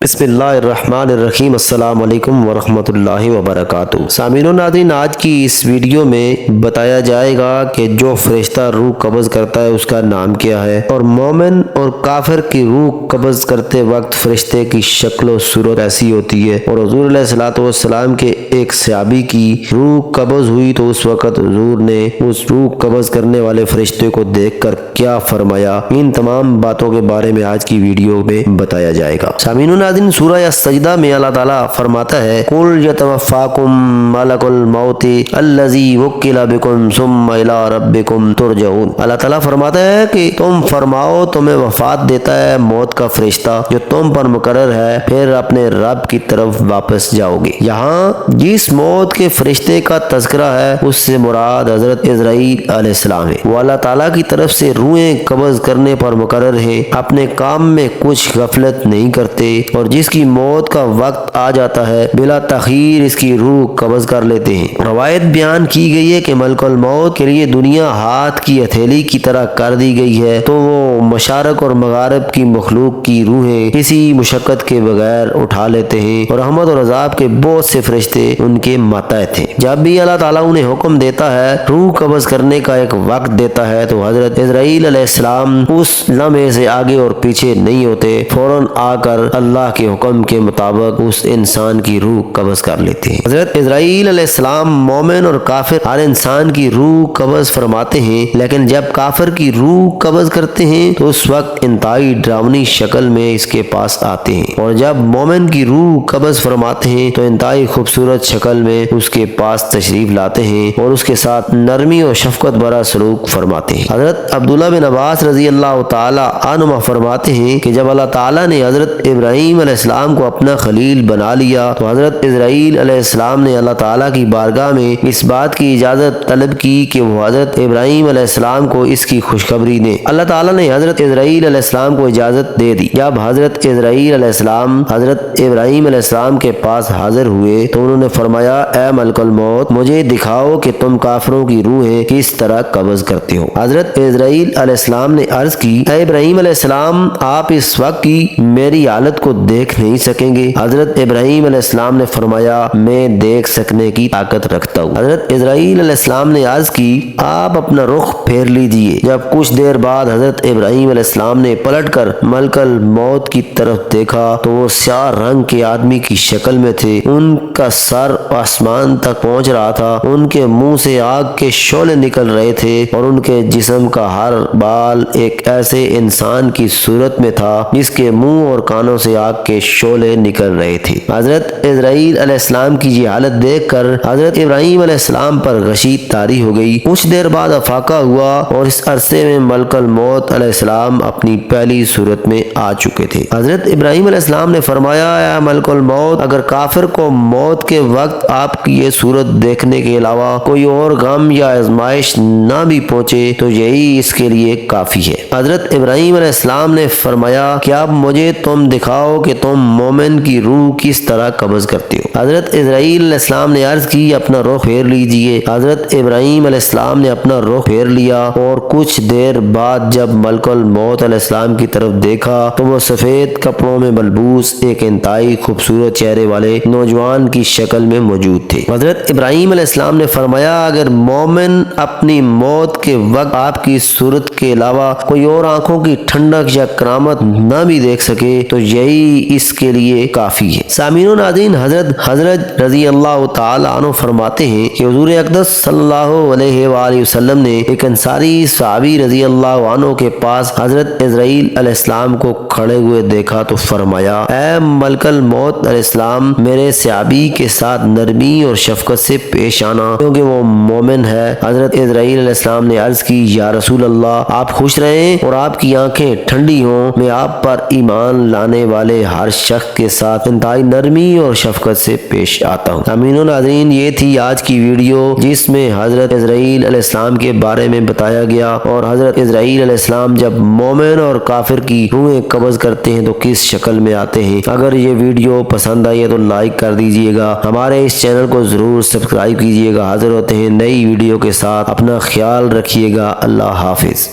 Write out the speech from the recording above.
بسم اللہ الرحمن الرحیم۔ السلام علیکم ورحمۃ اللہ وبرکاتہ۔ سامعین و ناظرین، آج کی اس ویڈیو میں بتایا جائے گا کہ جو فرشتہ روح قبض کرتا ہے اس کا نام کیا ہے، اور مومن اور کافر کی روح قبض کرتے وقت فرشتے کی شکل و صورت ایسی ہوتی ہے۔ اور حضور علیہ الصلوۃ والسلام کے ایک صحابی کی روح قبض ہوئی تو اس وقت حضور نے اس روح قبض کرنے والے فرشتے کو دیکھ کر کیا فرمایا، ان تمام باتوں کے بارے میں آج کی ویڈیو میں بتایا جائے گا۔ سامعین و ناظرین، سورہ السجدہ میں اللہ تعالیٰ فرماتا ہے قُلْ يَتَوَفَّاكُم مَلَكُ الْمَوْتِ الَّذِي وُكِّلَ بِكُمْ ثُمَّ إِلَىٰ رَبِّكُمْ تُرْجَعُونَ۔ اللہ تعالیٰ فرماتا ہے کہ تم فرماؤ تمہیں وفات دیتا ہے موت کا فرشتہ جو تم پر مقرر ہے، پھر اپنے رب کی طرف واپس جاؤ گے۔ یہاں جس موت کے فرشتے کا تذکرہ ہے اس سے مراد حضرت عزرائیل علیہ السلام ہے۔ وہ اللہ تعالیٰ کی طرف سے روحیں قبض کرنے پر مقرر ہے، اپنے کام میں کچھ غفلت نہیں کرتے، اور جس کی موت کا وقت آ جاتا ہے بلا تاخیر اس کی روح قبض کر لیتے ہیں۔ روایت بیان کی گئی ہے کہ ملک الموت کے لیے دنیا ہاتھ کی ہتھیلی کی طرح کر دی گئی ہے، تو وہ مشارق اور مغارب کی مخلوق کی روحیں کسی مشقت کے بغیر اٹھا لیتے ہیں، اور رحمت اور عذاب کے بہت سے فرشتے ان کے ماتحت ہیں۔ جب بھی اللہ تعالیٰ انہیں حکم دیتا ہے، روح قبض کرنے کا ایک وقت دیتا ہے، تو حضرت عزرائیل علیہ السلام اس لمحے سے آگے اور پیچھے نہیں ہوتے، فوراً آ کر اللہ کے حکم کے مطابق اس انسان کی روح قبض کر لیتے ہیں۔ حضرت عزرائیل علیہ السلام مومن اور کافر ہر انسان کی روح قبض فرماتے ہیں، لیکن جب کافر کی روح قبض کرتے ہیں تو اس وقت انتہائی ڈراؤنی شکل میں اس کے پاس آتے ہیں، اور جب مومن کی روح قبض فرماتے ہیں تو انتہائی خوبصورت شکل میں اس کے پاس تشریف لاتے ہیں اور اس کے ساتھ نرمی اور شفقت بھرا سلوک فرماتے ہیں۔ حضرت عبداللہ بن عباس رضی اللہ تعالی عنہما فرماتے ہیں کہ جب اللہ تعالیٰ نے حضرت ابراہیم علیہ السلام کو اپنا خلیل بنا لیا تو حضرت عزرائیل علیہ السلام نے اللہ تعالیٰ کی بارگاہ میں اس بات کی اجازت طلب کی کہ وہ حضرت ابراہیم علیہ السلام کو اس کی خوشخبری دیں۔ اللہ تعالیٰ نے حضرت عزرائیل علیہ السلام کو اجازت دے دی۔ جب حضرت عزرائیل علیہ السلام حضرت ابراہیم علیہ السلام کے پاس حاضر ہوئے تو انہوں نے فرمایا، اے ملک الموت، مجھے دکھاؤ کہ تم کافروں کی روحیں کس طرح قبض کرتے ہو۔ حضرت عزرائیل علیہ السلام نے عرض کی، اے ابراہیم علیہ السلام، آپ اس وقت کی میری حالت کو دیکھ نہیں سکیں گے۔ حضرت ابراہیم علیہ السلام نے فرمایا، میں دیکھ سکنے کی طاقت رکھتا ہوں۔ حضرت عزرائیل علیہ السلام نے عرض کی، آپ اپنا رخ پھیر لیجئے۔ جب کچھ دیر بعد حضرت ابراہیم علیہ السلام نے پلٹ کر ملک الموت کی طرف دیکھا تو وہ سیاہ رنگ کے آدمی کی شکل میں تھے، ان کا سر آسمان تک پہنچ رہا تھا، ان کے منہ سے آگ کے شعلے نکل رہے تھے، اور ان کے جسم کا ہر بال ایک ایسے انسان کی صورت میں تھا جس کے منہ اور کانوں سے آگ کے شعلے نکل رہے تھے۔ حضرت عزرائیل علیہ السلام کی یہ حالت دیکھ کر حضرت ابراہیم علیہ السلام پر غشی طاری ہو گئی۔ کچھ دیر بعد افاقہ ہوا اور اس عرصے میں ملک الموت علیہ السلام اپنی پہلی صورت میں آ چکے تھے۔ حضرت ابراہیم علیہ السلام نے فرمایا، اے ملک الموت، اگر کافر کو موت کے وقت آپ کی یہ صورت دیکھنے کے علاوہ کوئی اور غم یا آزمائش نہ بھی پہنچے تو یہی اس کے لیے کافی ہے۔ حضرت ابراہیم علیہ السلام نے فرمایا کہ اب مجھے تم دکھاؤ کہ تم مومن کی روح کس طرح قبض کرتے ہو۔ حضرت عزرائیل علیہ السلام نے عرض کی، اپنا رخ پھیر لیجئے۔ حضرت ابراہیم علیہ السلام نے اپنا رخ پھیر لیا، اور کچھ دیر بعد جب ملک الموت علیہ السلام کی طرف دیکھا تو وہ سفید کپڑوں میں ملبوس ایک انتہائی خوبصورت چہرے والے نوجوان کی شکل میں موجود تھے۔ حضرت ابراہیم علیہ السلام نے فرمایا، اگر مومن اپنی موت کے وقت آپ کی صورت کے علاوہ کوئی اور آنکھوں کی ٹھنڈک یا کرامت نہ بھی دیکھ سکے تو یہی اس کے لیے کافی ہے۔ سامعین و ناظرین، حضرت رضی اللہ تعالی عنہ فرماتے ہیں کہ حضور اقدس صلی اللہ علیہ وآلہ وسلم نے ایک انصاری صحابی رضی اللہ عنہ کے پاس حضرت عزرائیل علیہ السلام کو کھڑے ہوئے دیکھا تو فرمایا، اے ملک الموت علیہ السلام، میرے صحابی کے ساتھ نرمی اور شفقت سے پیش آنا کیونکہ وہ مومن ہے۔ حضرت عزرائیل علیہ السلام نے عرض کی، یا رسول اللہ، آپ خوش رہیں اور آپ کی آنکھیں ٹھنڈی ہوں، میں آپ پر ایمان لانے والے ہر شخص کے ساتھ انتہائی نرمی اور شفقت سے پیش آتا ہوں۔ امین و ناظرین، یہ تھی آج کی ویڈیو جس میں حضرت عزرائیل علیہ السلام کے بارے میں بتایا گیا، اور حضرت عزرائیل علیہ السلام جب مومن اور کافر کی روحیں قبض کرتے ہیں تو کس شکل میں آتے ہیں۔ اگر یہ ویڈیو پسند آئی ہے تو لائک کر دیجئے گا، ہمارے اس چینل کو ضرور سبسکرائب کیجئے گا۔ حاضر ہوتے ہیں نئی ویڈیو کے ساتھ، اپنا خیال رکھیے گا۔ اللہ حافظ۔